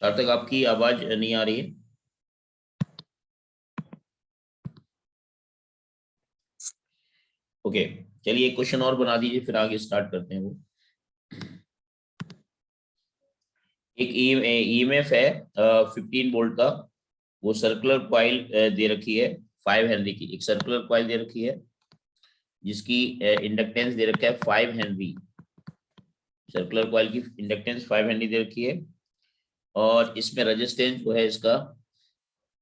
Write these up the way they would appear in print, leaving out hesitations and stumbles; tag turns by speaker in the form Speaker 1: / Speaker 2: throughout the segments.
Speaker 1: सार्थक आपकी आवाज नहीं आ रही है। ओके, चलिए एक क्वेश्चन और बना दीजिए, फिर आगे स्टार्ट करते हैं। वो एक ईएमएफ है 15 वोल्ट का, वो सर्कुलर कॉइल दे रखी है 5 हेनरी की। एक सर्कुलर कॉइल दे रखी है जिसकी इंडक्टेंस दे रखा है 5 हेनरी। सर्कुलर कॉइल की इंडक्टेंस 5 हेनरी दे रखी है, और इसमें रेजिस्टेंस जो है इसका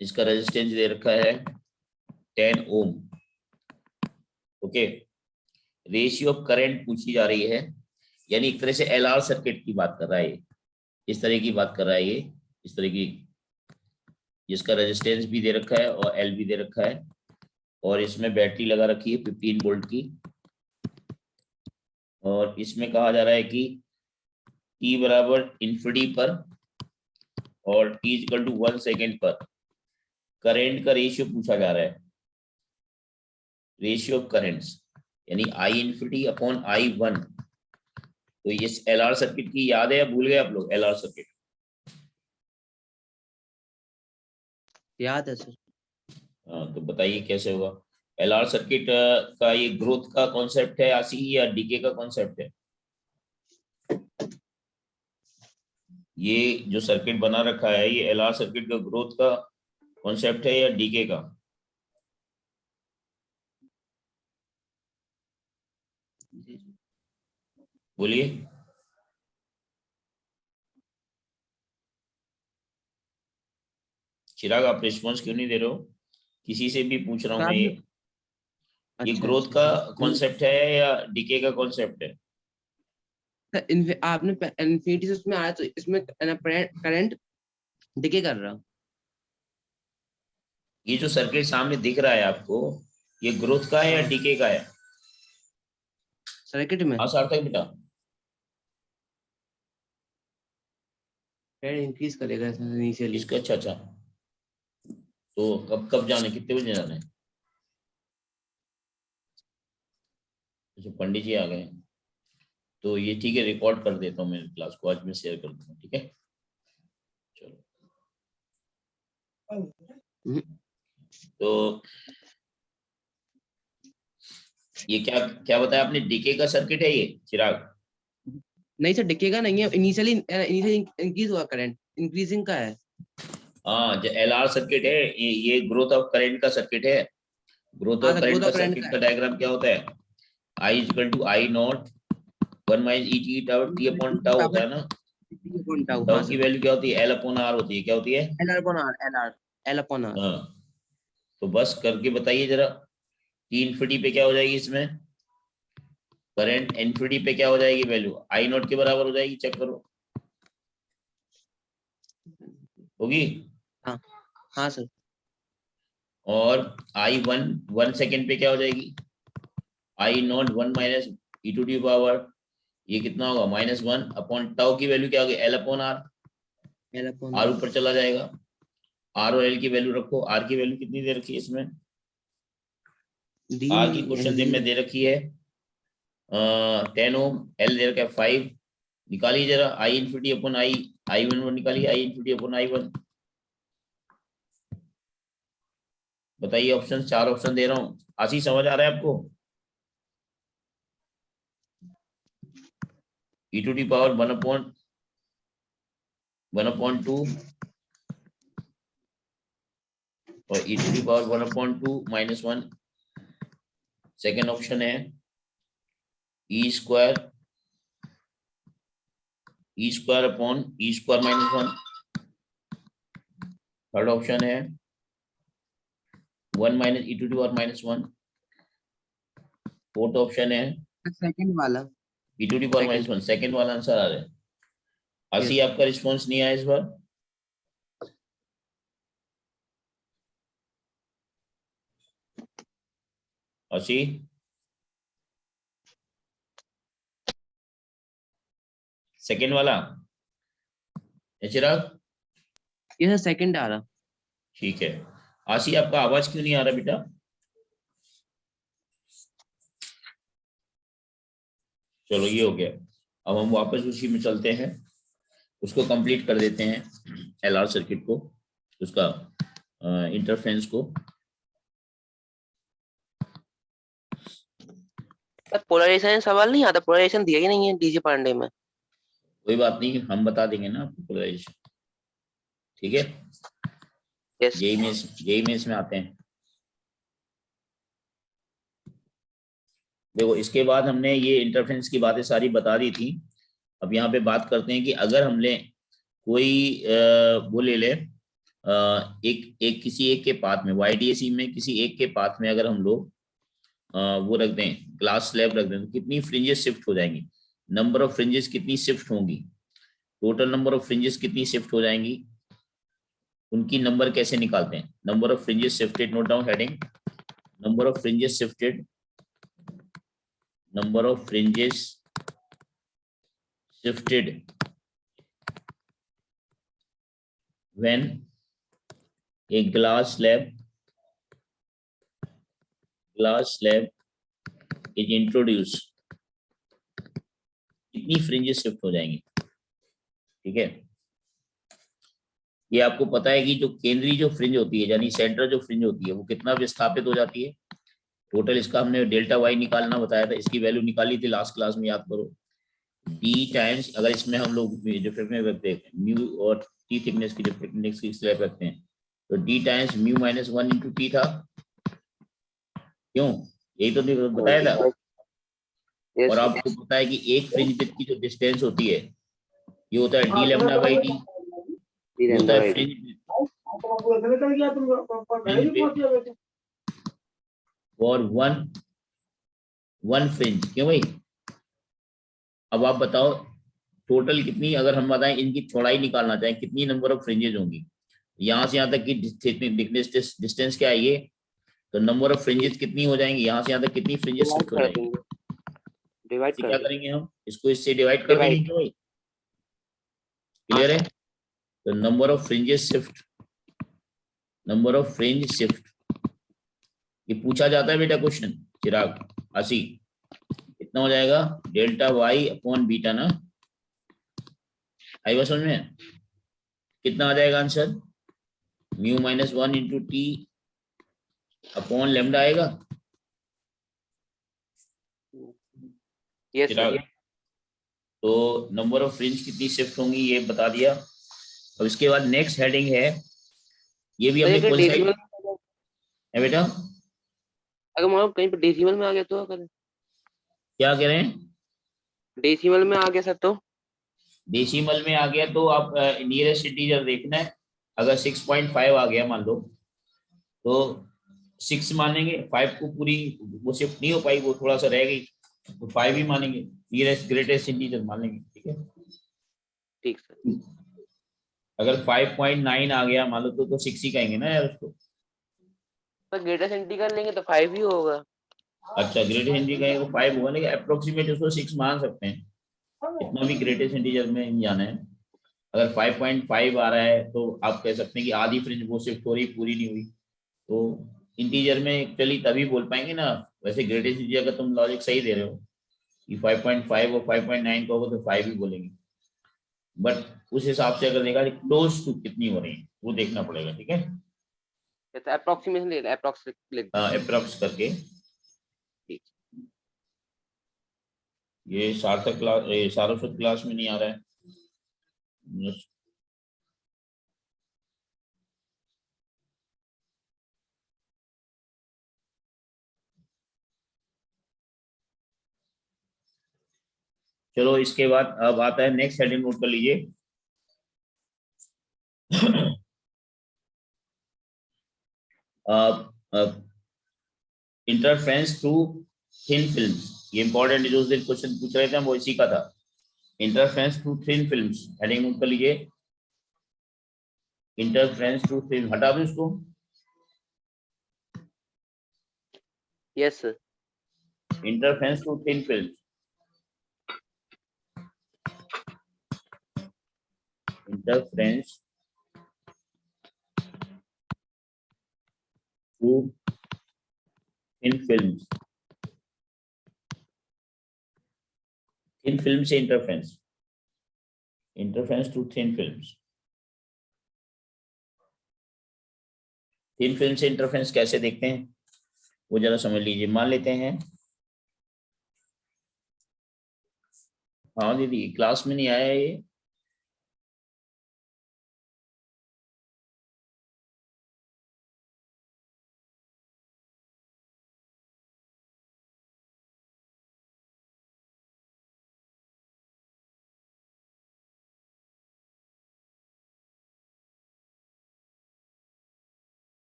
Speaker 1: इसका रेजिस्टेंस दे रखा है 10 ओम। ओके, रेशियो ऑफ करंट पूछी जा रही है, यानी एक तरह से एलआर सर्किट की बात कर रहा है, इस तरह की बात कर रहा है ये, इस तरह की, जिसका रेजिस्टेंस भी दे रखा है और एल भी दे रखा है, और इसमें बैटरी लगा रखी है 15 वोल्ट की। और इसमें कहा जा रहा है कि t बराबर इन्फिनिटी पर और t इक्वल टू 1 सेकेंड पर करंट का रेशियो पूछा जा रहा है, रेशियो ऑफ करंट्स, यानी आई इन्फिनिटी अपॉन आई वन। तो ये एलआर सर्किट की याद है या भूल गए आप लोग? एलआर सर्किट
Speaker 2: याद है सर।
Speaker 1: हाँ, तो बताइए कैसे होगा एलआर सर्किट का? ये ग्रोथ का कॉन्सेप्ट है आसी, या डीके का कॉन्सेप्ट है? ये जो सर्किट बना रखा है, ये एलआर सर्किट का ग्रोथ का कॉन्सेप्ट है या डीके का? बोलिए। चिराग, आप रिस्पॉन्स क्यों नहीं दे रहे हो? किसी से भी पूछ रहा हूँ मैं ये
Speaker 2: अच्छा,
Speaker 1: ग्रोथ का कॉन्सेप्ट है या डीके का कॉन्सेप्ट है?
Speaker 2: आपने इन्फिनिटी से उसमें आया तो इसमें करंट डिके कर रहा।
Speaker 1: ये जो सर्किट सामने दिख रहा है आपको, ये ग्रोथ का है या डीके का है?
Speaker 2: सर्किट में
Speaker 1: हाँ सार्थक बेटा।
Speaker 2: करंट इंक्रीज करेगा इनिशियली।
Speaker 1: इसका अच्छा अच्छा, तो कब कब जाना है, कितने बजे जाना है? अच्छा, पंडित जी आ गए हैं। तो ये ठीक है, रिकॉर्ड कर देता हूँ मैं क्लास को, आज मैं शेयर कर दूंगा, ठीक है। चलो, तो ये क्या क्या बताया आपने, डीके का सर्किट है ये चिराग?
Speaker 2: नहीं सर, डिकेगा नहीं है, इनिशियली इंक्रीज हुआ करंट, इंक्रीजिंग का है।
Speaker 1: हाँ, जो एलआर सर्किट है, ये ग्रोथ ऑफ करंट का सर्किट है। ग्रोथ
Speaker 2: हाँ
Speaker 1: ऑफ
Speaker 2: सर,
Speaker 1: करंट
Speaker 2: ग्रोथ
Speaker 1: का
Speaker 2: ऑफ करंट
Speaker 1: सर्किट
Speaker 2: का
Speaker 1: का डायग्राम क्या होता है? I equal to I naught 1 minus e t tau t upon tau होता है ना।
Speaker 2: है। हाँ
Speaker 1: टाउ की
Speaker 2: सर,
Speaker 1: वैल्यू क्या होती है? एल अपॉन आर होती है। क्या होती है?
Speaker 2: L upon R, L upon R.
Speaker 1: हाँ, तो बस करके बताइए जरा, टी इन्फिनिटी पे क्या हो जाएगी इसमें? करंट इन्फिनिटी पे क्या हो जाएगी वैल्यू? आई नॉट के बराबर हो जाएगी, चेक करो, होगी?
Speaker 2: हाँ हाँ सर,
Speaker 1: और आई वन 1 सेकेंड पे क्या हो जाएगी? I naught 1 minus e to the power, ये कितना होगा? -1 अपॉन टाउ की वैल्यू क्या होगी? L upon R.
Speaker 2: L upon
Speaker 1: R
Speaker 2: R.
Speaker 1: ऊपर चला जाएगा, आर और एल की वैल्यू रखो। आर की वैल्यू कितनी दे रखी है इसमें?
Speaker 2: दी
Speaker 1: आर की
Speaker 2: नहीं
Speaker 1: क्वेश्चन
Speaker 2: दी
Speaker 1: में दे रखी है 10 ओम, एल दे रखा है 5। निकालिए जरा I infinity upon I, I one निकालिए, I infinity upon I one. बताइए ऑप्शन, 4 ऑप्शन दे रहा हूँ, आशी समझ आ रहा है आपको? ई टू डी पावर 1/2 और e to the power 1/2 -1। Second option है e square upon e square -1। Third option है 1 minus e to the power -1। Fourth option है
Speaker 2: सेकंड वाला।
Speaker 1: E to the power
Speaker 2: second.
Speaker 1: -1। Second वाला आंसर आ रहा है। आशी,
Speaker 2: यस।
Speaker 1: आपका रिस्पॉन्स नहीं आया इस बार? आशी, सेकेंड वाला है चिराग?
Speaker 2: ये सर सेकंड आ रहा।
Speaker 1: ठीक है। आशी, आपका आवाज क्यों नहीं आ रहा बेटा? चलो, ये हो गया। अब हम वापस उसी में चलते हैं। उसको कंप्लीट कर देते हैं, LR सर्किट को, उसका इंटरफेरेंस को।
Speaker 2: पोलराइजेशन सवाल नहीं आता, पोलराइजेशन दिया ही नहीं है डीजे पांडे में।
Speaker 1: कोई बात नहीं, हम बता देंगे ना आपको पोलराइजेशन, ठीक है।
Speaker 2: यस।
Speaker 1: जेई मेंस में आते हैं। देखो इसके बाद हमने ये इंटरफेरेंस की बातें सारी बता दी थी। अब यहाँ पे बात करते हैं कि अगर हमने कोई वो ले ले, एक किसी एक के पाथ में, YDAC में किसी एक के पाथ में अगर हम लोग वो रख दें, ग्लास स्लैब रख दें, तो कितनी फ्रिंजेस शिफ्ट हो जाएंगी, नंबर ऑफ फ्रिंजेस कितनी शिफ्ट होंगी, टोटल नंबर ऑफ फ्रिंजेस कितनी शिफ्ट हो जाएंगी, उनकी नंबर कैसे निकालते हैं। Number of fringes shifted, note down heading, number of fringes shifted, number of fringes shifted when a glass slab is introduced, कितनी फ्रिंजेस शिफ्ट हो जाएंगी, ठीक है। ये आपको पता है कि जो केंद्रीय जो फ्रिंज होती है, यानी सेंटर जो फ्रिंज होती है, वो कितना विस्थापित हो जाती है। टोटल इसका हमने डेल्टा वाई निकालना बताया था, इसकी वैल्यू निकाली थी लास्ट क्लास में, याद करो। डी टाइम्स, अगर इसमें हम लोग डिफरेंस रखते हैं म्यू और टी थिकनेस की डिफरेंस की स्लैब रखते हैं, तो D times mu minus 1 into T था, क्यों, यही तो बताया था। और आपको पता है कि एक फ्रिंज विड्थ की जो डिस्टेंस होती है, ये होता है डी लैम्डा बाई डी, ये होता है फ्रिंज और वन फ्रिंज, क्यों भाई। अब आप बताओ टोटल कितनी, अगर हम बताएं इनकी चौड़ाई निकालना चाहें, कितनी नंबर ऑफ फ्रिंजेज होंगी, यहां से यहां तक की डिस्टेंस क्या है ये, तो नंबर ऑफ फ्रिंजेस कितनी हो जाएंगी, यहाँ से यहाँ तक कितनी फ्रिंजेस शिफ्ट हो जाएंगी,
Speaker 2: डिवाइड
Speaker 1: क्या करेंगे हम, इसको इससे डिवाइड कर देंगे, क्यों भाई, क्लियर है। तो number of fringes shift, number of fringe shift, ये पूछा जाता है बेटा क्वेश्चन, चिराग 80, कितना हो जाएगा, डेल्टा वाई अपॉन बीटा ना, आई बात समझ में, कितना आ जाएगा answer, mu minus 1 into t upon lambda आएगा।
Speaker 2: Yes sir.
Speaker 1: तो नंबर ऑफ फ्रिंज कितनी शिफ्ट होंगी ये बता दिया। अब इसके बाद नेक्स्ट हेडिंग है, ये भी हमने कौन सा है बेटा,
Speaker 2: अगर मान लो कहीं पे डेसिमल में आ गया तो, अगर
Speaker 1: क्या कह रहे हैं,
Speaker 2: डेसिमल में आ गया सर तो,
Speaker 1: डेसिमल में आ गया तो आप नियरेस्ट इंटीजर देखना है। अगर 6.5 आ गया मान लो, तो 6 मानेंगे, 5 को पूरी वो शिफ्ट नहीं हो पाई, वो थोड़ा सा रह गई, तो 5 ही मानेंगे, नियरेस्ट ग्रेटेस्ट इंटीजर मानेंगे, ठीक है।
Speaker 2: ठीक सर।
Speaker 1: अगर 5.9 आ गया मान लो, तो 6 ही कहेंगे ना यार उसको।
Speaker 2: तो ग्रेटर सेंटी कर लेंगे तो 5 ही होगा।
Speaker 1: अच्छा, ग्रेटेस्ट इंटीजर कहेंगे तो 5 होगा, लेकिन अप्रोक्सीमेट उसको 6 मान सकते हैं, इतना भी ग्रेटेस्ट इंटीजर में नहीं जाना है। अगर 5.5 आ रहा है तो आप कह सकते हैं कि आधी फ्रिंज वो शिफ्ट हो रही, पूरी नहीं हुई, तो इंटीजर में एक्चुअली तभी बोल पाएंगे ना। वैसे ग्रेटेस्ट इंटीजर का तुम लॉजिक सही दे रहे हो कि 5.5 और 5.9 का होगा तो 5 ही बोलेंगे, बट उस हिसाब से अगर देखा क्लोज टू कितनी हो रही है वो देखना पड़ेगा, ठीक है,
Speaker 2: तो अप्रोक्सीमेशन ले, अप्रोक्स लिख दो।
Speaker 1: अप्रोक्स करके।
Speaker 2: ठीक।
Speaker 1: ये सार्थक क्लास, सारस्वत क्लास में नहीं आ रहा है। चलो इसके बाद अब आता है नेक्स्ट हेडिंग, नोट कर लीजिए। इंटरफेरेंस थ्रू थिन फिल्म, ये इंपॉर्टेंट जो उस दिन क्वेश्चन पूछ रहे थे वो इसी का था। Interference through thin films, heading note कर लीजिए। इंटरफेरेंस थ्रू थिन, हटा दो इसको।
Speaker 2: Yes sir.
Speaker 1: Interference through thin film, interference through thin film, thin film से interference, interference through thin films. Thin film से इंटरफेरेंस कैसे देखते हैं वो जरा समझ लीजिए। मान लेते हैं, हाँ दीदी क्लास में नहीं आया ये,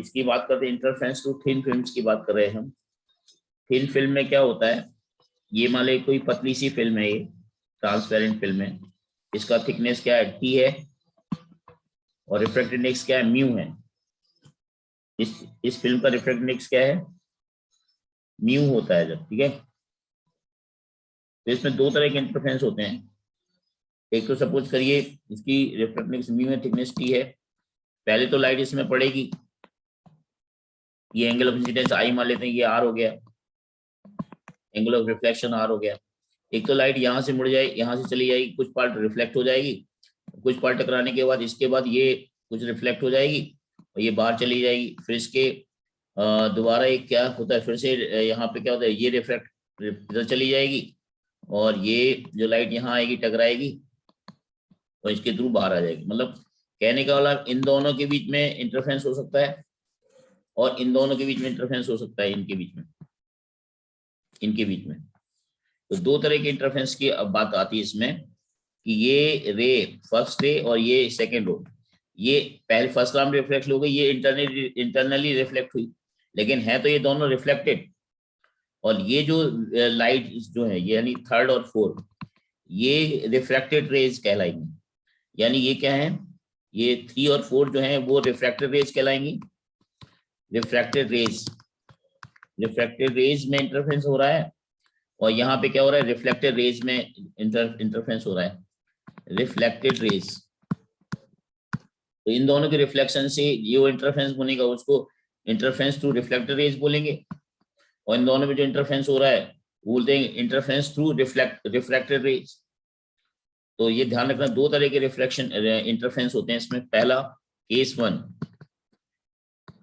Speaker 1: इसकी बात करते हैं, इंटरफेरेंस टू थिन फिल्म्स की बात कर रहे हैं हम। थिन फिल्म में क्या होता है, ये मान लो कोई पतली सी फिल्म है, ये ट्रांसपेरेंट फिल्म है, इसका थिकनेस क्या है, टी है, और रिफ्रैक्टिव इंडेक्स क्या है, म्यू है। इस फिल्म का रिफ्रैक्टिव इंडेक्स क्या है, म्यू होता है जब, ठीक है। तो इसमें दो तरह के इंटरफेरेंस होते हैं। एक तो सपोज करिए इसकी रिफ्रैक्टिव इंडेक्स म्यू है, थिकनेस टी है, पहले तो लाइट इसमें पड़ेगी, ये एंगल ऑफ इंसिडेंस आई मान लेते हैं, ये आर हो गया, एंगल ऑफ रिफ्लेक्शन आर हो गया। एक तो लाइट यहाँ से मुड़ जाए, यहाँ से चली जाएगी, कुछ पार्ट रिफ्लेक्ट हो जाएगी, कुछ पार्ट टकराने के बाद इसके बाद ये कुछ रिफ्लेक्ट हो जाएगी और ये बाहर चली जाएगी। फिर इसके दोबारा एक क्या होता है, फिर से यहाँ पे क्या होता है, ये रिफ्लेक्ट इधर चली जाएगी और ये जो लाइट यहाँ आएगी टकराएगी और इसके थ्रू बाहर आ जाएगी। मतलब कहने का मतलब इन दोनों के बीच में इंटरफेरेंस हो सकता है और इन दोनों के बीच में इंटरफेरेंस हो सकता है, इनके बीच में। तो दो तरह के इंटरफेरेंस की अब बात आती है इसमें कि ये रे फर्स्ट रे और ये सेकंड रो, ये पहले फर्स्ट राउंड रिफ्लेक्ट हो गई, ये इंटरनली रिफ्लेक्ट हुई, लेकिन है तो ये दोनों रिफ्लेक्टेड। और ये जो लाइट जो है यानी थर्ड और फोर्थ, ये रिफ्रैक्टेड रेज कहलाएंगी। यानी ये क्या है, ये 3 और 4 जो है वो रिफ्रैक्टेड रेज कहलाएंगी। रिफ्रैक्टेड रेज में इंटरफेरेंस हो रहा है और यहाँ पे क्या हो रहा है, रिफ्लेक्टेड रेज में इंटरफेरेंस हो रहा है, रिफ्लेक्टेड रेज। तो इन दोनों के रिफ्लेक्शन से जो इंटरफेरेंस बनेगा उसको इंटरफेरेंस थ्रू रिफ्लेक्टेड रेज बोलेंगे, और इन दोनों में जो इंटरफेरेंस हो रहा है वो बोलते हैं इंटरफेरेंस थ्रू रिफ्लेक्टेड रेज। तो ये ध्यान रखना, दो तरह के रिफ्लेक्शन इंटरफेरेंस होते हैं इसमें। पहला case 1,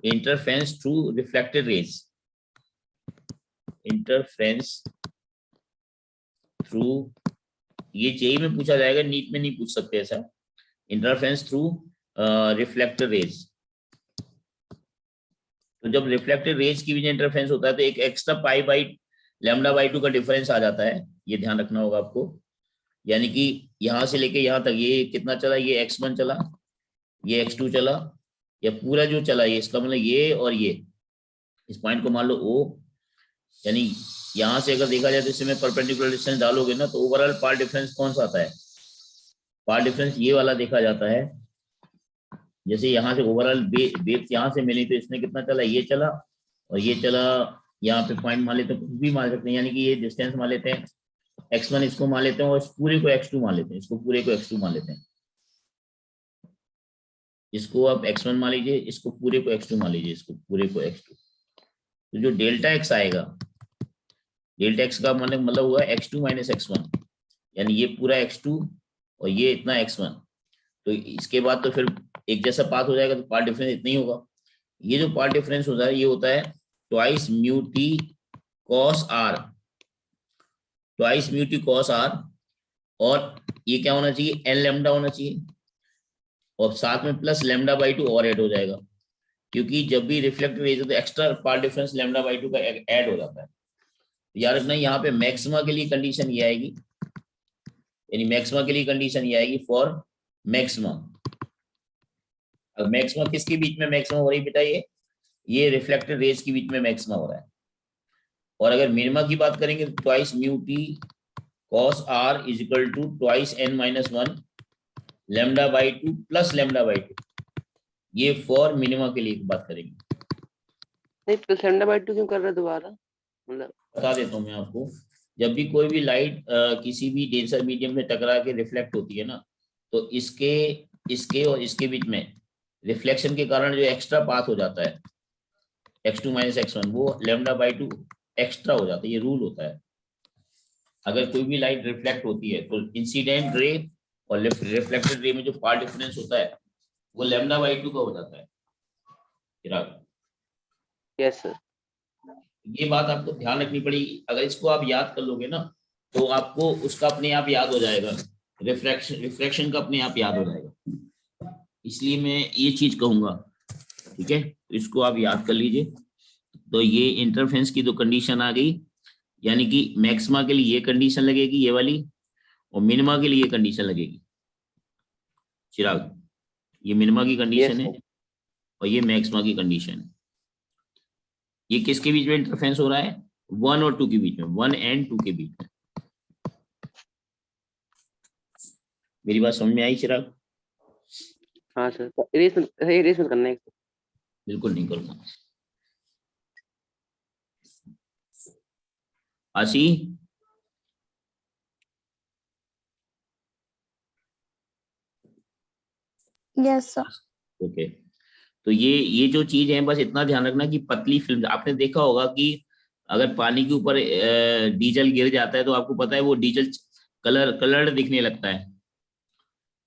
Speaker 1: interference through reflected raise, interference through, ये जेई में पूछा जाएगा, नीट में नहीं पूछ सकते ऐसा। Interference through reflected raise. तो जब रिफ्लेक्टेड रेज की भी इंटरफेरेंस होता है तो एक extra pi by lambda by 2 का डिफरेंस आ जाता है, ये ध्यान रखना होगा आपको। यानी कि यहां से लेके यहां तक ये कितना चला, ये x1 चला, ये x2 चला, या पूरा जो चला ये, इसका मतलब ये और ये, इस पॉइंट को मान लो O, यानी यहां से अगर देखा जाए तो इसमें परपेंडिकुलर डिस्टेंस डालोगे ना तो ओवरऑल पार्ट डिफरेंस कौन सा आता है, पार्ट डिफरेंस ये वाला देखा जाता है। जैसे यहाँ से ओवरऑल वेव्स यहाँ से मिली तो इसमें कितना चला, ये चला और ये चला, यहाँ पे पॉइंट मान लेते हैं, कुछ भी मान सकते हैं, यानी कि ये डिस्टेंस मान लेते हैं x1, इसको मान लेते हैं और इस पूरे को x2 मान लेते हैं, इसको पूरे को x2 मान लेते हैं, इसको आप x1 मान लीजिए, इसको पूरे को x2 मान लीजिए, इसको पूरे को x2। तो जो डेल्टा x आएगा, डेल्टा x का मतलब हुआ x2 माइनस x1, यानी ये पूरा x2 और ये इतना x1। तो इसके बाद तो फिर एक जैसा पाथ हो जाएगा तो पार्ट डिफरेंस इतना ही होगा। ये जो पार्ट डिफरेंस होता है ये होता है twice mu t cos r, twice mu t cos r, और ये क्या होना चाहिए, एन लेमडा होना चाहिए, और साथ में प्लस लेमडा बाई 2 और ऐड हो जाएगा, क्योंकि जब भी रिफ्लेक्टेड रेज तो extra path difference lambda by 2 का ऐड हो जाता है। याद रखना यहाँ पे मैक्सिमा के लिए कंडीशन ये आएगी, यानी मैक्सिमा के लिए कंडीशन ये आएगी फॉर मैक्सिमा। अब मैक्सिमा किसके बीच में मैक्सिमा हो रही बेटा, ये रिफ्लेक्टेड रेज के बीच में मैक्सिमा हो रहा है। और अगर मिनिमा की बात करेंगे तो twice mu t cos r is equal to twice n minus 1 lambda by 2 plus lambda by 2, ये फॉर मिनिमा के लिए बात करेंगे।
Speaker 2: नहीं प्लस लेमडा बाई 2 क्यों कर रहा है दोबारा, मतलब
Speaker 1: बता देता हूँ मैं आपको। जब भी कोई भी लाइट किसी भी डेंसर मीडियम में टकरा के रिफ्लेक्ट होती है ना, तो इसके और इसके बीच में रिफ्लेक्शन के कारण जो एक्स्ट्रा पाथ हो जाता है x2 माइनस x1 वो λ/2 एक्स्ट्रा हो जाता है, ये रूल होता है। अगर कोई भी लाइट रिफ्लेक्ट होती है तो इंसिडेंट रे और रिफ्लेक्टेड रे में जो पाथ डिफरेंस होता है वो λ/2 का हो जाता है। चिराग,
Speaker 2: यस सर।
Speaker 1: ये बात आपको ध्यान रखनी पड़ेगी। अगर इसको आप याद कर लोगे ना तो आपको उसका अपने आप याद हो जाएगा, रिफ्लेक्शन का अपने आप याद हो जाएगा। इसलिए मैं ये चीज कहूंगा, ठीक है, इसको आप याद कर लीजिए। तो ये इंटरफेरेंस की तो कंडीशन आ गई, यानी कि मैक्सिमा के लिए ये कंडीशन लगेगी ये वाली, और मिनिमा के लिए ये कंडीशन लगेगी। चिराग, ये मिनिमा की कंडीशन है और ये मैक्सिमा की कंडीशन है। ये किसके बीच में इंटरफेरेंस हो रहा है? 1 और 2 के बीच में, 1 एंड 2 के बीच में। मेरी बात समझ में आई चिराग?
Speaker 2: हाँ सर, इरेज मत करना है।
Speaker 1: बिल्कुल नहीं करूंगा। आशी,
Speaker 3: यस सर।
Speaker 1: ओके। तो ये जो चीज है, बस इतना ध्यान रखना कि पतली फिल्म, आपने देखा होगा कि अगर पानी के ऊपर डीजल गिर जाता है तो आपको पता है वो डीजल कलर्ड दिखने लगता है।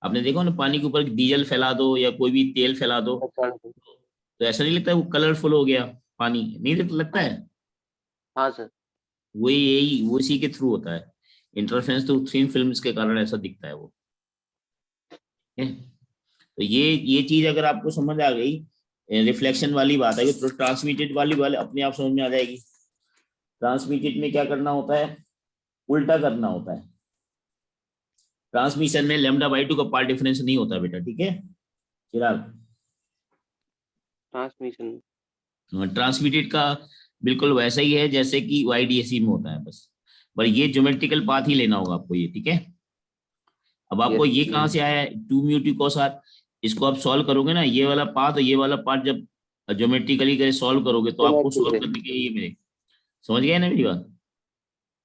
Speaker 1: आपने देखा ना, पानी के ऊपर डीजल फैला दो या कोई भी तेल फैला दो तो ऐसा नहीं लगता है वो कलरफुल हो गया पानी, नहीं लगता है?
Speaker 2: हाँ सर।
Speaker 1: वही यही वो इसी के थ्रू होता है। इंटरफेरेंस तो थिन फिल्म्स के कारण ऐसा दिखता है वो, है? तो ये चीज अगर आपको समझ आ गई, रिफ्लेक्शन वाली बात है, तो ट्रांसमिटेड वाली अपने आप समझ में आ जाएगी। ट्रांसमिटेड में क्या करना होता है? उल्टा करना होता है। ट्रांसमिशन में λ/2 का पार्ट डिफरेंस नहीं होता बेटा, ठीक है चिराग?
Speaker 2: ट्रांसमिशन
Speaker 1: ट्रांसमिटेड का बिल्कुल वैसा ही है जैसे कि YDAC में होता है, बस पर ये ज्योमेट्रिकल पाथ ही लेना होगा आपको, ये ठीक है। अब आपको ये कहाँ से आया है? 2 म्यू t cos r, इसको आप सॉल्व करोगे ना, ये वाला पार्ट और ये वाला पार्ट जब ज्योमेट्रिकली करे सॉल्व करोगे तो आपको सॉल्व करने के ये मिलेगा। समझ गए ना मेरी बात?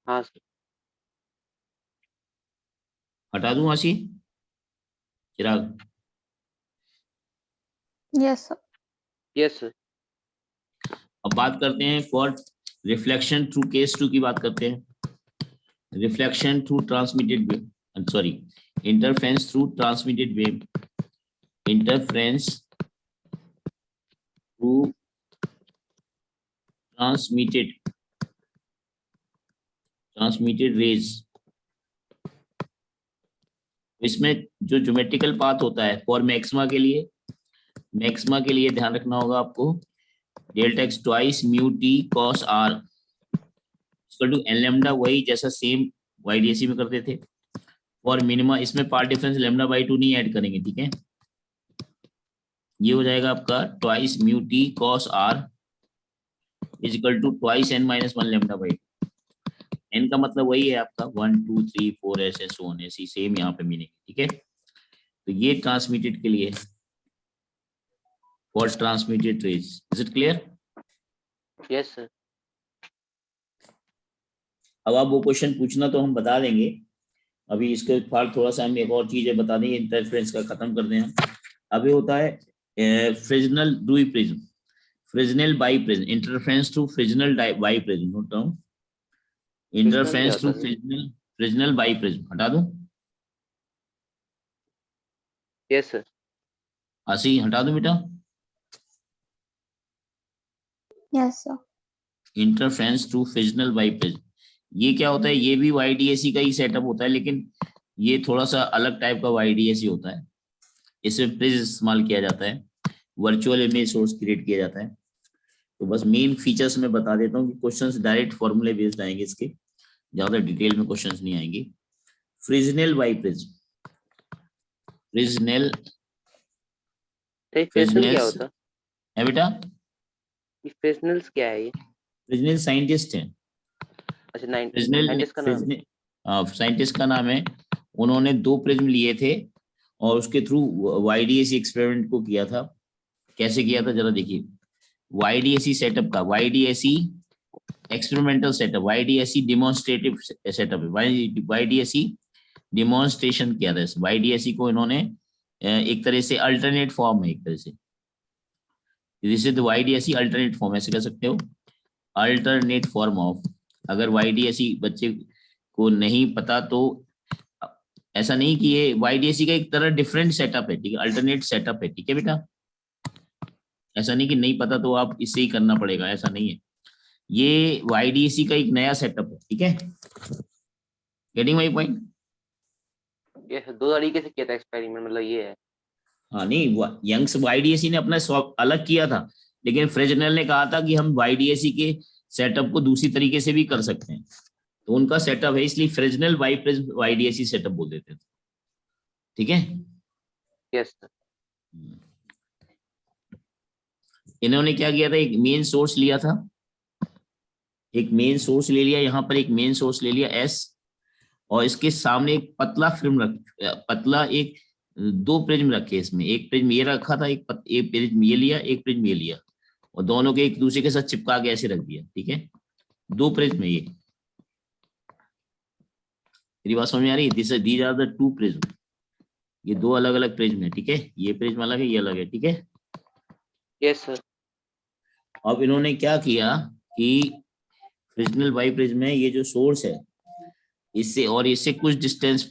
Speaker 2: हाँ सर।
Speaker 1: हटा दूं आशी? चिराग,
Speaker 3: यस सर।
Speaker 2: Yes sir.
Speaker 1: अब बात करते हैं फॉर रिफ्लेक्शन थ्रू केस 2 की बात करते हैं। Reflection through transmitted wave, sorry, interference through transmitted wave, interference through transmitted rays. इसमें जो ज्योमेट्रिकल पाथ होता है फॉर मैक्सिमा के लिए ध्यान रखना होगा आपको, delta x twice mu t cos r equal to n lambda, वही जैसा सेम YDAC में करते थे। और मिनिमा, इसमें पार्ट डिफरेंस λ/2 नहीं ऐड करेंगे, ठीक है। ये हो जाएगा आपका twice mu t cos r is equal to twice n minus 1 λ/2। n का मतलब वही है आपका 1 2 3 4 ऐसे सो ऑन, ऐसी सेम यहाँ पे मीनिंग, ठीक है। तो ये ट्रांसमिटेड के लिए, for transmitted rays. Is it clear?
Speaker 2: Yes sir.
Speaker 1: अब आप वो क्वेश्चन पूछना तो हम बता देंगे, अभी इसके बाद थोड़ा सा हम एक और चीज है बता देंगे, इंटरफेरेंस का खत्म कर दें हम। अभी होता है Fresnel biprism, Fresnel biprism, interference through Fresnel biprism. Note down, interference through Fresnel biprism. हटा दूं
Speaker 2: यस सर।
Speaker 1: आशी? हटा दूं बेटा?
Speaker 3: Yes sir.
Speaker 1: Interference through Fresnel biprism, ये क्या होता है? ये भी YDAC का ही सेटअप होता है, लेकिन ये थोड़ा सा अलग टाइप का YDAC होता है। इसमें प्रिज्म इस्तेमाल किया जाता है, वर्चुअल इमेज सोर्स क्रिएट किया जाता है। तो बस मेन फीचर्स में बता देता हूँ कि क्वेश्चंस डायरेक्ट फॉर्मूले बेस्ड आएंगे, इसके ज्यादा डिटेल में क्वेश्चंस नहीं आएंगे। फ्रिजनल बाई प्रिज्म, फ्रिजनल
Speaker 2: क्या होता
Speaker 1: है बेटा?
Speaker 2: फ्रिजनल्स क्या है ये?
Speaker 1: फ्रिजनल साइंटिस्ट है।
Speaker 2: अच्छा,
Speaker 1: साइंटिस्ट का नाम है। उन्होंने 2 प्रिज्म लिए थे और उसके थ्रू YDAC एक्सपेरिमेंट को किया था। कैसे किया था जरा देखिए। YDAC सेटअप का, YDAC experimental setup, YDAC demonstrative setup है, YDAC डेमोन्स्ट्रेशन किया था। YDAC को इन्होंने एक तरह से अल्टरनेट फॉर्म है, एक तरह से this is YDSE alternate form, ऐसे कह सकते हो, अल्टरनेट फॉर्म ऑफ। अगर YDSE बच्चे को नहीं पता तो ऐसा नहीं कि ये YDSE का एक तरह डिफरेंट सेटअप है, ठीक है, अल्टरनेट सेटअप है, ठीक है बेटा। ऐसा नहीं कि नहीं पता तो आप इससे ही करना पड़ेगा, ऐसा नहीं है। ये YDSE का एक नया सेटअप है, ठीक है, गेटिंग माय पॉइंट?
Speaker 2: ये दो तरीके से किया था एक्सपेरिमेंट, मतलब ये है।
Speaker 1: हाँ नहीं, यंग्स YDSE ने अपना अलग किया था, लेकिन फ्रेजनेल ने कहा था कि हम YDSE के सेटअप को दूसरी तरीके से भी कर सकते हैं, तो उनका सेटअप है, इसलिए फ्रेजनेल YDSE सेटअप बोल देते थे, ठीक है।
Speaker 2: Yes sir.
Speaker 1: इन्होंने क्या किया था, एक मेन सोर्स लिया था, एक मेन सोर्स ले लिया, यहाँ पर एक मेन सोर्स ले लिया S, और इसके सामने एक पतला फिल्म पतला एक दो प्रिज्म रखे इसमें, एक प्रिज्म ये रखा था, एक प्रिज्म ये लिया, एक प्रिज्म ये लिया, और दोनों के एक दूसरे के साथ चिपका के ऐसे रख दिया, ठीक है, दो प्रिज्म है ये। मेरी बात समझ में आ रही है? These are the two prism, ये दो अलग अलग प्रिज्म है, ठीक है, ये प्रिज्म अलग है, ये अलग है, ठीक है।
Speaker 2: Yes sir.
Speaker 1: अब इन्होंने क्या किया कि फ्रिजनल बाई प्रिज्म में ये जो सोर्स है, इससे और इससे कुछ डिस्टेंस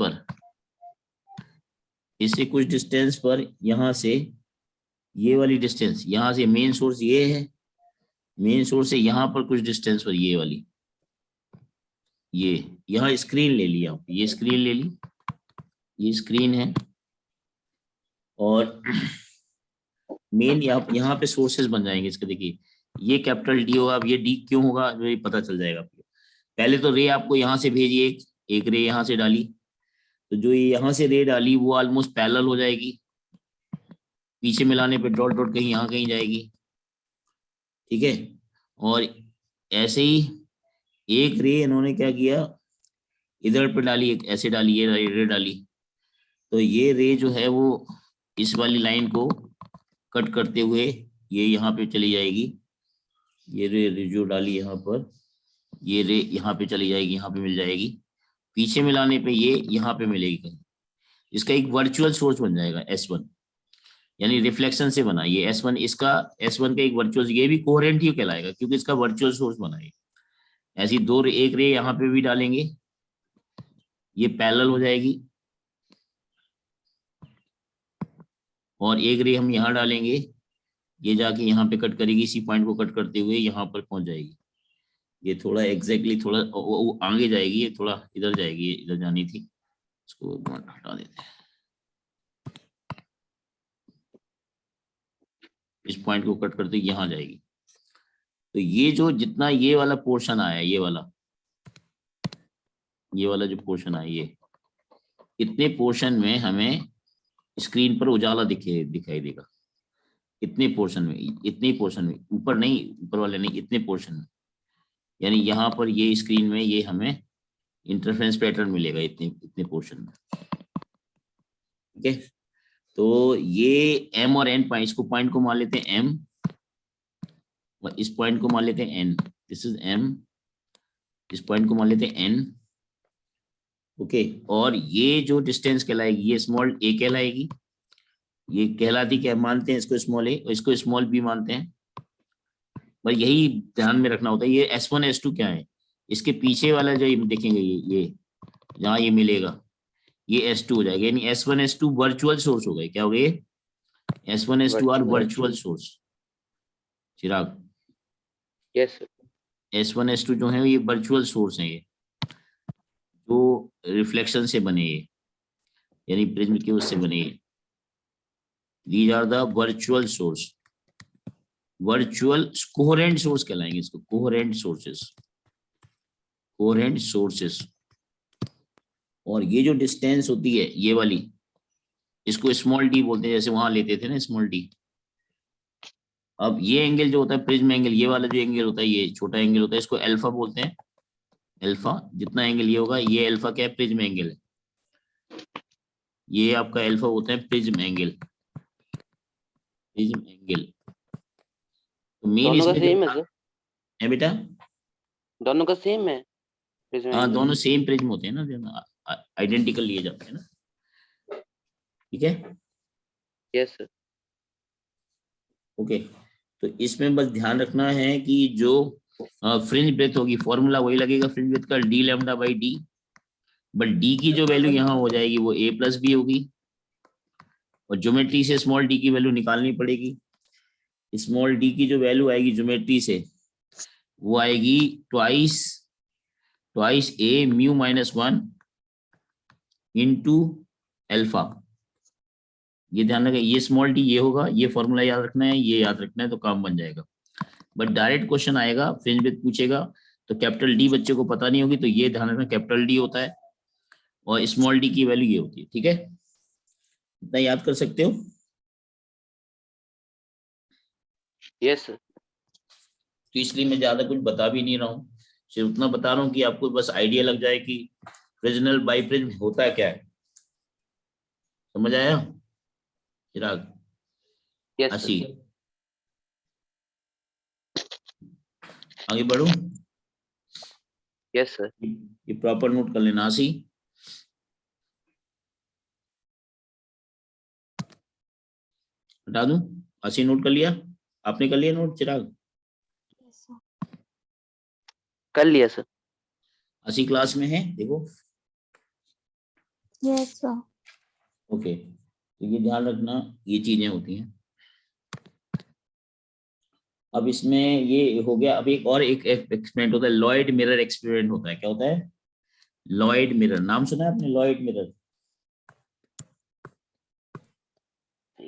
Speaker 1: पर, यहां से ये वाली डिस्टेंस, यहां से मेन सोर्स ये है, मेन सोर्स से यहां पर कुछ डिस्टेंस पर ये वाली, ये यहाँ स्क्रीन ले लिया, ये स्क्रीन ले ली, ये स्क्रीन है, और मेन यहाँ पे सोर्सेज बन जाएंगे इसके, देखिए ये कैपिटल D होगा, अब ये D क्यों होगा जो ये पता चल जाएगा आपको। पहले तो रे आपको यहाँ से भेजी, एक रे यहाँ से डाली, तो जो ये यहाँ से रे डाली वो ऑलमोस्ट पैरेलल हो जाएगी, पीछे मिलाने पे डॉट डॉट कहीं यहाँ कहीं जाएगी, ठीक है। और ऐसे ही एक रे इन्होंने क्या किया, इधर पे डाली, एक ऐसे डाली, ये रे डाली, तो ये रे जो है वो इस वाली लाइन को कट करते हुए ये यहाँ पे चली जाएगी, ये रे जो डाली यहाँ पर, ये रे यहाँ पे चली जाएगी, यहाँ पे मिल जाएगी, पीछे मिलाने पे ये यहाँ पे मिलेगी कहीं, इसका एक वर्चुअल सोर्स बन जाएगा S1, यानी रिफ्लेक्शन से बना ये S1, इसका S1 का एक वर्चुअल, ये भी कोहेरेंट ही कहलाएगा क्योंकि इसका वर्चुअल सोर्स बना है। ऐसी दो एक रे यहाँ पे भी डालेंगे, ये पैरेलल हो जाएगी, और एक रे हम यहाँ डालेंगे, ये जाके यहाँ पे कट करेगी, इसी पॉइंट को कट करते हुए यहाँ पर पहुंच जाएगी, ये थोड़ा एग्जैक्टली थोड़ा वो आगे जाएगी, ये थोड़ा इधर जाएगी, ये इधर जानी थी, इसको हटा देते हैं, इस पॉइंट को कट करते यहाँ जाएगी। तो ये जो जितना ये वाला पोर्शन आया, ये वाला जो पोर्शन आया, ये इतने पोर्शन में हमें स्क्रीन पर उजाला दिखाई देगा, इतने पोर्शन में, ऊपर नहीं, ऊपर वाले नहीं, इतने पोर्शन में, यानी यहाँ पर ये स्क्रीन में ये हमें इंटरफेरेंस पैटर्न मिलेगा इतने पोर्शन में, ठीक है। तो ये M और N पॉइंट, इसको पॉइंट को मान लेते हैं M, और इस पॉइंट को मान लेते हैं N, दिस इज M, इस पॉइंट को मान लेते हैं N, ओके। और ये जो डिस्टेंस कहलाएगी ये स्मॉल a कहलाएगी, ये कहलाती क्या मानते हैं, इसको स्मॉल a और इसको स्मॉल b मानते हैं, पर यही ध्यान में रखना होता है। ये S1 S2 क्या है, इसके पीछे वाला जो देखेंगे ये जहाँ ये मिलेगा ये S2 हो जाएगा, यानी S1 S2 वर्चुअल सोर्स हो गए, क्या हो गए, S1 S2 are virtual source. Chirag,
Speaker 2: yes
Speaker 1: S1 S2 जो है ये वर्चुअल सोर्स है, ये जो रिफ्लेक्शन से बने, ये यानी प्रिज्म के उससे बने, these are the virtual source, virtual coherent source कहलाएंगे इसको, कोहेरेंट सोर्सेस। और ये जो डिस्टेंस होती है ये वाली, इसको स्मॉल d बोलते हैं, जैसे वहां लेते थे ना स्मॉल d। अब ये एंगल जो होता है प्रिज्म एंगल, ये वाला जो एंगल होता है, ये छोटा एंगल होता है, इसको अल्फा बोलते हैं, अल्फा। जितना एंगल ये होगा, ये अल्फा क्या है, प्रिज्म एंगल है, ये आपका अल्फा होता है प्रिज्म एंगल, तो मेन
Speaker 2: दोनों का
Speaker 1: इसमें
Speaker 2: सेम है सर,
Speaker 1: है बेटा,
Speaker 2: दोनों का सेम है प्रिज्म
Speaker 1: हाँ
Speaker 2: एंगल।
Speaker 1: दोनों सेम प्रिज्म होते हैं ना, आइडेंटिकल लिए जाते हैं ना, ठीक है।
Speaker 2: Yes sir.
Speaker 1: ओके, तो इसमें बस ध्यान रखना है कि जो फ्रिंज ब्रेथ होगी, फॉर्मूला वही लगेगा फ्रिंज ब्रेथ का, D lambda by D, but D की जो वैल्यू यहाँ हो जाएगी वो ए प्लस बी होगी, और ज्योमेट्री से स्मॉल डी की वैल्यू निकालनी पड़ेगी। स्मॉल डी की जो वैल्यू आएगी ज्योमेट्री से वो आएगी ट्वाइस ए म्यू माइनस 1 इंटू एल्फा। ये ध्यान रखें, ये स्मॉल डी ये होगा, ये फॉर्मूला याद रखना है, ये याद रखना है, तो काम बन जाएगा। बट डायरेक्ट क्वेश्चन आएगा, फ्रिंज ब्रेथ पूछेगा तो कैपिटल डी बच्चे को पता नहीं होगी, तो ये ध्यान रखना कैपिटल डी होता है और स्मॉल डी की वैल्यू ये होती है। ठीक है, इतना याद कर सकते हो?
Speaker 2: Yes sir.
Speaker 1: तो इसलिए मैं ज्यादा कुछ बता भी नहीं रहा हूँ, सिर्फ उतना बता रहा हूँ कि आपको बस आइडिया लग जाए कि फ्रेजनल बाइप्रिज्म होता क्या है। समझ आया चिराग?
Speaker 2: यस
Speaker 1: आशी,
Speaker 2: सर।
Speaker 1: आगे बढ़ो।
Speaker 2: Yes sir.
Speaker 1: ये प्रॉपर नोट कर लेना आशी। हटा दूं? आशी नोट कर लिया? आपने कर लिया नोट चिराग?
Speaker 3: Yes, sir.
Speaker 2: कर लिया सर।
Speaker 1: आशी क्लास में है देखो।
Speaker 3: Yes, sir.
Speaker 1: ओके, तो ये ध्यान रखना, ये चीजें होती हैं। अब इसमें ये हो गया। अब एक और एक एक्सपेरिमेंट होता है, लॉयड मिरर एक्सपेरिमेंट होता है। क्या होता है? लॉयड मिरर, नाम सुना है आपने लॉयड मिरर?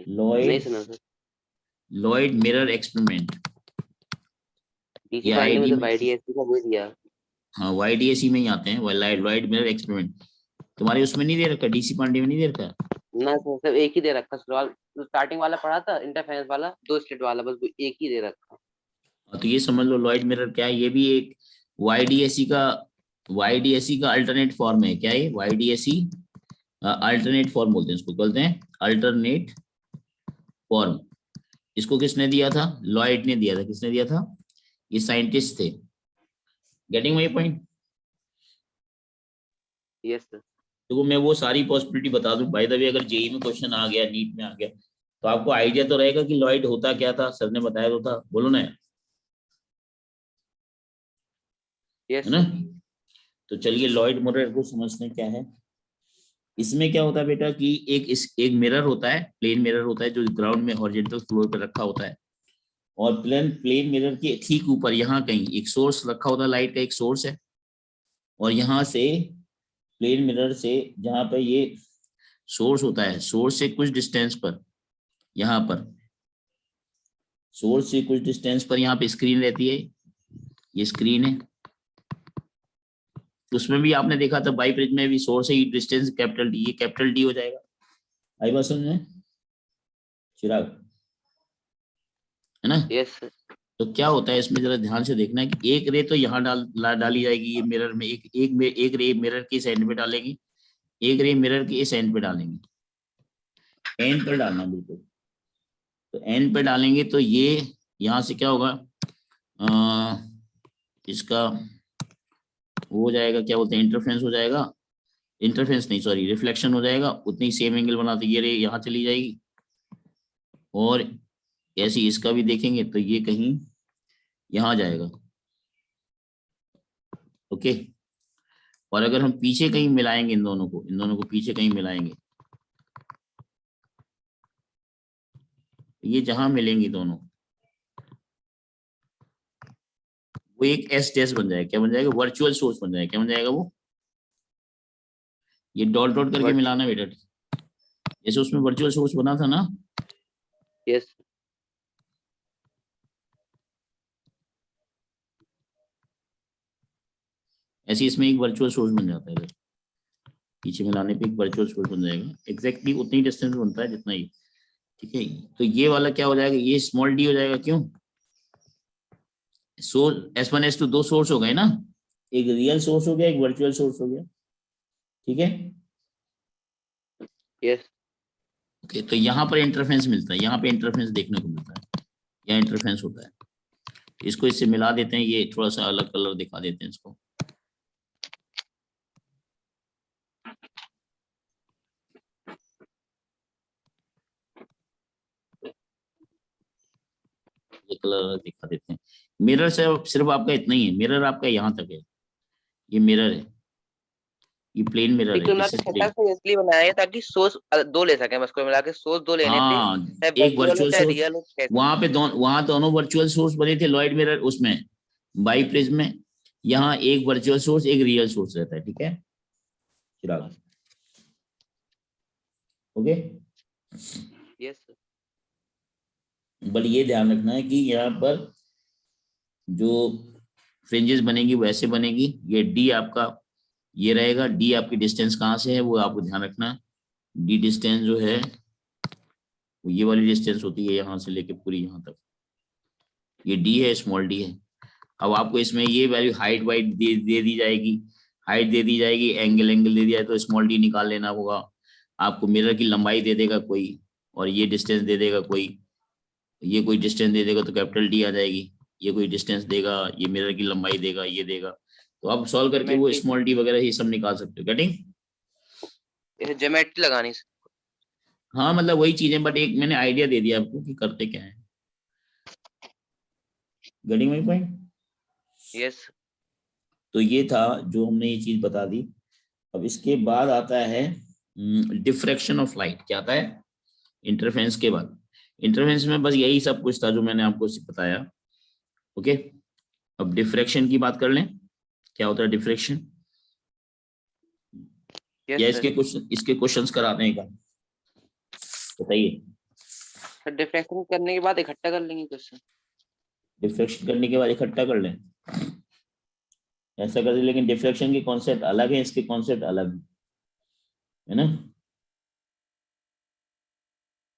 Speaker 2: नहीं सुना sir.
Speaker 1: Lloyd mirror experiment,
Speaker 2: DC
Speaker 1: ये
Speaker 2: पांडे में
Speaker 1: आईडी
Speaker 2: तो
Speaker 1: में,
Speaker 2: YDSC का वो दिया।
Speaker 1: हाँ YDSE में ही आते हैं, लॉयड मिरर एक्सपेरिमेंट। तुम्हारे उसमें नहीं दे रखा, डीसी पांडे में नहीं दे रखा?
Speaker 2: ना सर, सब एक ही दे रखा सवाल। स्टार्टिंग वाला पढ़ा था इंटरफेरेंस वाला, 2 स्टेट वाला, बस वो एक ही दे रखा।
Speaker 1: तो ये समझ लो लॉयड मिरर क्या है, ये भी एक YDSE का अल्टरनेट फॉर्म है। क्या है YDSE? अल्टरनेट फॉर्म बोलते हैं इसको, बोलते हैं अल्टरनेट फॉर्म। इसको किसने दिया था? लॉयड ने दिया था। किसने दिया था? ये साइंटिस्ट थे। Getting my point?
Speaker 2: Yes sir.
Speaker 1: देखो मैं वो सारी पॉसिबिलिटी बता दूं, बाय द वे अगर जेई में क्वेश्चन आ गया, नीट में आ गया, तो आपको आइडिया तो रहेगा कि लॉयड होता क्या था, सर ने बताया तो था, बोलो ना,
Speaker 2: यस
Speaker 1: है ना?
Speaker 2: सर।
Speaker 1: तो चलिए लॉयड मिरर को समझते हैं क्या है। इसमें क्या होता है बेटा कि एक मिरर होता है, प्लेन मिरर होता है, जो ग्राउंड में हॉरिजॉन्टल फ्लोर पर रखा होता है, और प्लेन मिरर के ठीक ऊपर यहाँ कहीं एक सोर्स रखा होता है, लाइट का एक सोर्स है, और यहाँ से प्लेन मिरर से जहाँ पे ये सोर्स होता है, सोर्स से कुछ डिस्टेंस पर, यहाँ पर सोर्स से कुछ डिस्टेंस पर यहाँ पे स्क्रीन रहती है, ये स्क्रीन है। उसमें भी आपने देखा था बाईप्रिज्म में भी सोर्स से डिस्टेंस कैपिटल डी, ये कैपिटल डी हो जाएगा। आई बात समझ में चिराग? है ना?
Speaker 2: Yes sir.
Speaker 1: तो क्या होता है इसमें, जरा ध्यान से देखना है कि एक रे तो यहाँ डाली जाएगी, ये मिरर में एक रे मिरर के इस एंड पे डालेंगे, एक रे मिरर के इस एंड पे डालेंगे, एंड पर डालना बिल्कुल। तो एंड पे डालेंगे तो ये यहाँ से क्या होगा, इसका वो हो जाएगा, क्या बोलते हैं, इंटरफेरेंस हो जाएगा, इंटरफेरेंस नहीं सॉरी रिफ्लेक्शन हो जाएगा, उतनी सेम एंगल बनाते ये रे यहाँ चली जाएगी, और ऐसे इसका भी देखेंगे तो ये कहीं यहाँ जाएगा। ओके, और अगर हम पीछे कहीं मिलाएंगे इन दोनों को पीछे कहीं मिलाएंगे, ये जहां मिलेंगी दोनों, वो एक एस डैश बन जाएगा। क्या बन जाएगा? वर्चुअल सोर्स बन जाएगा। क्या बन जाएगा वो? ये डॉट डॉट करके मिलाना बेटा, जैसे उसमें वर्चुअल सोर्स बना था ना।
Speaker 2: यस।
Speaker 1: ऐसे इसमें एक वर्चुअल सोर्स बन जाता है, पीछे मिलाने पे एक वर्चुअल सोर्स बन जाएगा, एग्जैक्टली उतनी डिस्टेंस बनता है जितना ही। ठीक है, तो ये वाला क्या हो जाएगा, ये स्मॉल डी हो जाएगा। क्यों? सोर्स S1 S2 दो सोर्स हो गए ना, एक रियल सोर्स हो गया, एक वर्चुअल सोर्स हो गया। ठीक है,
Speaker 2: यस।
Speaker 1: ओके, तो यहाँ पर इंटरफेरेंस मिलता है, यहाँ पे इंटरफेरेंस देखने को मिलता है, यहाँ इंटरफेरेंस होता है। इसको इससे मिला देते हैं, ये थोड़ा सा अलग कलर दिखा देते हैं इसको। ये कलर दिखा देते हैं। मिरर से सिर्फ आपका इतना ही है, मिरर आपका यहाँ तक है, ये मिरर है, ये प्लेन मिरर है,
Speaker 2: बिल्कुल, मैं
Speaker 1: दिस
Speaker 2: तो
Speaker 1: इज
Speaker 2: छोटा
Speaker 1: प्लेन।
Speaker 2: सा इसलिए बनाया है ताकि सोर्स दो ले सकें, बस कोई मिला के सोर्स दो लेने थे,
Speaker 1: हाँ,
Speaker 2: चाहे
Speaker 1: एक
Speaker 2: वर्चुअल हो
Speaker 1: वर्चुअल
Speaker 2: चाहे
Speaker 1: सोर्स,
Speaker 2: रियल हो कैसे भी।
Speaker 1: वहां दोनों वर्चुअल सोर्स बने थे लॉयड मिरर उसमें, बाई प्रिज्म में। यहाँ एक वर्चुअल सोर्स एक रियल सोर्स रहता है, ठीक है चिराग, ओके।
Speaker 2: Yes sir.
Speaker 1: बट ये ध्यान रखना है कि यहाँ पर जो फ्रिंजेस बनेगी वैसे बनेगी, ये डी आपका ये रहेगा, डी आपकी डिस्टेंस कहाँ से है वो आपको ध्यान रखना। डी डिस्टेंस जो है वो ये वाली डिस्टेंस होती है यहाँ से लेके पूरी यहाँ तक, ये डी है, स्मॉल डी है। अब आपको इसमें ये वैल्यू हाइट वाइट दे दी जाएगी, हाइट दे दी जाएगी, एंगल दे दिया है, तो स्मॉल डी निकाल लेना होगा। आपको मिरर की लंबाई दे देगा कोई, और ये डिस्टेंस दे देगा कोई, ये कोई डिस्टेंस दे देगा तो कैपिटल डी आ जाएगी, ये कोई डिस्टेंस देगा, ये मिरर की लंबाई देगा, ये देगा, तो आप सॉल्व करके वो
Speaker 2: ज्योमेट्री,
Speaker 1: स्मॉल डी वगैरह ये सब निकाल सकते हो, गेटिंग।
Speaker 2: ज्योमेट्री लगानी सर।
Speaker 1: हाँ मतलब वही चीजें, बट एक मैंने आइडिया दे दिया आपको कि करते क्या है, गेटिंग माय पॉइंट।
Speaker 2: यस।
Speaker 1: तो ये था जो हमने ये चीज बता दी। अब इसके बाद आता है डिफ्रैक्शन ऑफ लाइट। क्या आता है इंटरफेरेंस के बाद? इंटरफेरेंस में बस यही सब कुछ था जो मैंने आपको बताया, ओके। अब डिफ्रैक्शन की बात कर लें, क्या होता है डिफ्रैक्शन, या
Speaker 2: यस सर।
Speaker 1: इसके क्वेश्चंस कराते हैं क्या, बताइए।
Speaker 2: सर डिफ्रैक्शन करने के बाद इकट्ठा कर लेंगे क्वेश्चन।
Speaker 1: डिफ्रैक्शन करने के बाद इकट्ठा कर लें, ऐसा कर दें, लेकिन डिफ्रैक्शन के कॉन्सेप्ट अलग है, इसके कॉन्सेप्ट अलग है ना,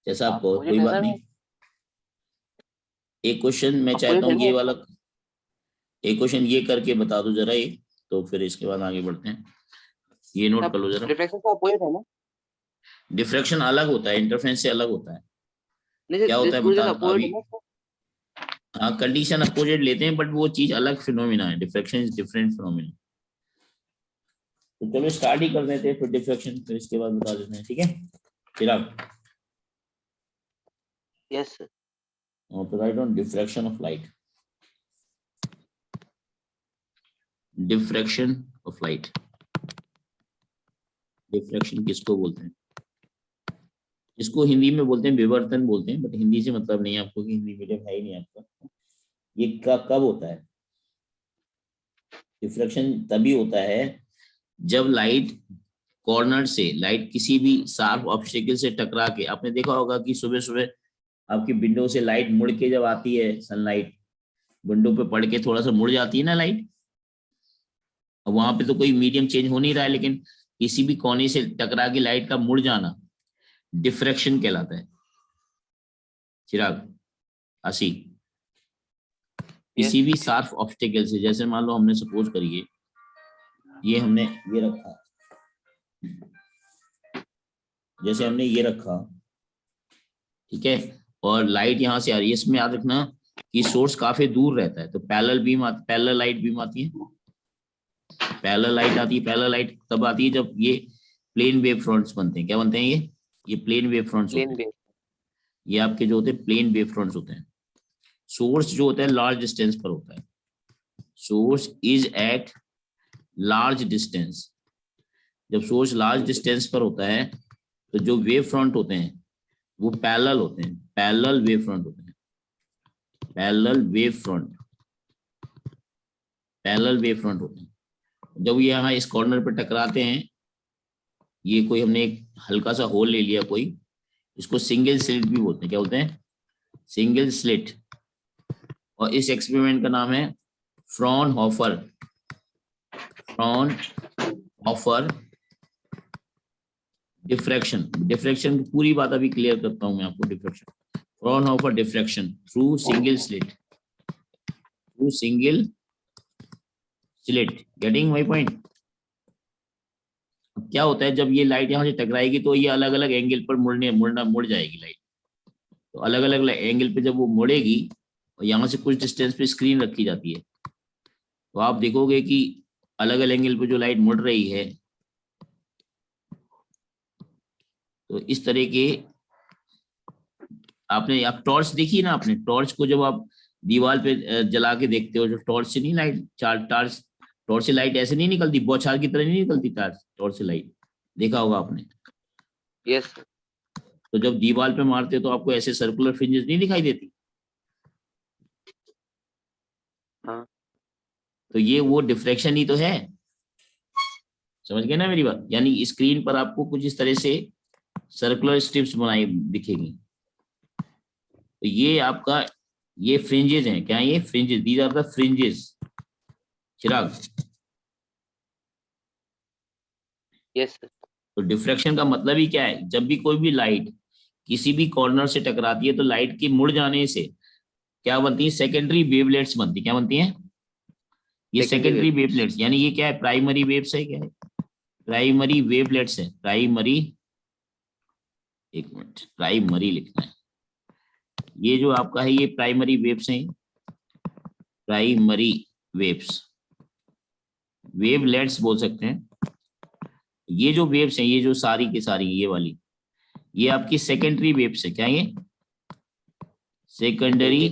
Speaker 1: जैसा आप कहो, कोई
Speaker 2: अपोजिट है
Speaker 1: बात
Speaker 2: सर।
Speaker 1: नहीं। एक क्वेश्चन मैं चाहता
Speaker 2: अपोजिट है
Speaker 1: हूँ ये
Speaker 2: ना।
Speaker 1: वाला, एक क्वेश्चन ये करके बता दो जरा ये, तो फिर इसके बाद आगे बढ़ते हैं। ये नोट कर लो जरा,
Speaker 2: डिफ्रैक्शन का अपोजिट है ना।
Speaker 1: डिफ्रैक्शन अलग होता है, इंटरफेरेंस से अलग होता है।
Speaker 2: नहीं
Speaker 1: क्या होता
Speaker 2: सर,
Speaker 1: है
Speaker 2: पूरी
Speaker 1: बता
Speaker 2: जगह अपोजिट
Speaker 1: अभी,
Speaker 2: है ना।
Speaker 1: हाँ कंडीशन अपोजिट लेते हैं, बट वो चीज अलग फिनोमिना है, डिफ्रैक्शन इज डिफरेंट फिनोमिना। तो चलो स्टार्ट ही कर देते हैं फिर डिफ्रैक्शन, फिर इसके बाद बता देते हैं, ठीक है फिर आप।
Speaker 2: Yes sir.
Speaker 1: तो write on diffraction of light, diffraction of light. Diffraction किसको बोलते हैं? इसको हिंदी में बोलते हैं विवर्तन बोलते हैं, बट हिंदी से मतलब नहीं है आपको, कि हिंदी मीडियम है ही नहीं आपका। ये कब होता है डिफ्रैक्शन? तभी होता है जब लाइट कॉर्नर से, लाइट किसी भी शार्प ऑब्स्टेकल से टकरा के, आपने देखा होगा कि सुबह सुबह आपकी विंडो से लाइट मुड़ के जब आती है, सनलाइट विंडो पे पड़ के थोड़ा सा मुड़ जाती है ना लाइट, अब वहां पे तो कोई मीडियम चेंज हो नहीं रहा है, लेकिन किसी भी कोने से टकरा के लाइट का मुड़ जाना डिफ्रैक्शन कहलाता है। चिराग, आशी, किसी भी शार्प ऑब्स्टेकल से, जैसे मान लो हमने सपोज करिए ये हमने ये रखा, जैसे हमने ये रखा, ठीक है, और लाइट यहां से आ रही है, इसमें याद रखना कि सोर्स काफी दूर रहता है, तो पैरेलल लाइट बीम आती है, पैरेलल लाइट आती है। पैरेलल लाइट तब आती है जब ये प्लेन वेव फ्रंट्स बनते हैं। क्या बनते हैं ये प्लेन वेव फ्रंट्स होते
Speaker 2: प्लेन
Speaker 1: हैं,
Speaker 2: वेव।
Speaker 1: ये आपके जो होते हैं प्लेन वेव फ्रंट्स होते हैं। सोर्स जो होता है लार्ज डिस्टेंस पर होता है, source is at large distance. जब सोर्स लार्ज डिस्टेंस पर होता है तो जो वेव फ्रंट होते हैं वो पैरेलल होते हैं, पैरेलल वेव फ्रंट होते हैं, parallel wave front, parallel wave front होते हैं। जब ये यहाँ इस कॉर्नर पे टकराते हैं, ये कोई हमने एक हल्का सा होल ले लिया कोई, इसको सिंगल स्लिट भी बोलते हैं। क्या बोलते हैं? Single slit. और इस एक्सपेरिमेंट का नाम है फ्रॉनहोफर, फ्रॉनहोफर डिफ्रैक्शन। डिफ्रैक्शन की पूरी बात अभी क्लियर करता हूं मैं आपको। Diffraction, Fraunhofer diffraction through single slit, through single slit, getting my point. क्या होता है जब ये लाइट यहाँ से टकराएगी तो ये अलग अलग एंगल पर मुड़ जाएगी लाइट, तो अलग अलग एंगल पे जब वो मुड़ेगी और यहाँ से कुछ डिस्टेंस पे स्क्रीन रखी जाती है, तो आप देखोगे कि अलग अलग एंगल पे जो लाइट मुड़ रही है, तो इस तरह के आप टॉर्च देखी ना, आपने टॉर्च को जब आप दीवार पे जला के देखते हो, जो टॉर्च से नहीं लाइट, टॉर्च से लाइट ऐसे नहीं निकलती, बौछार की तरह नहीं निकलती टॉर्च से लाइट, देखा होगा आपने।
Speaker 2: Yes sir.
Speaker 1: तो जब दीवार पे मारते हो तो आपको ऐसे सर्कुलर फ्रिंजेस नहीं दिखाई देती।
Speaker 2: हाँ।
Speaker 1: तो ये वो डिफ्रेक्शन ही तो है, समझ गए ना मेरी बात। यानी स्क्रीन पर आपको कुछ इस तरह से सर्कुलर स्ट्रिप्स बनाई दिखेगी। तो ये आपका, ये फ्रिंजेस हैं, क्या ये fringes, these are the fringes. Chirag,
Speaker 2: yes sir.
Speaker 1: तो डिफ्रेक्शन का मतलब ही क्या है, जब भी कोई भी लाइट किसी भी कॉर्नर से टकराती है तो लाइट के मुड़ जाने से क्या बनती है, सेकेंडरी वेवलेट्स बनती, क्या बनती है, ये
Speaker 2: Secondary
Speaker 1: सेकेंडरी
Speaker 2: wavelets.
Speaker 1: वेवलेट्स। यानी ये क्या है, प्राइमरी वेव्स है, क्या है, प्राइमरी वेवलेट्स है, प्राइमरी, एक मिनट, प्राइमरी लिखना है, ये जो आपका है ये प्राइमरी वेव्स हैं, प्राइमरी वेव्स, वेवलेट्स बोल सकते हैं। ये जो वेव्स हैं, ये जो सारी की सारी ये वाली, ये आपकी सेकेंडरी वेव्स है, क्या ये सेकेंडरी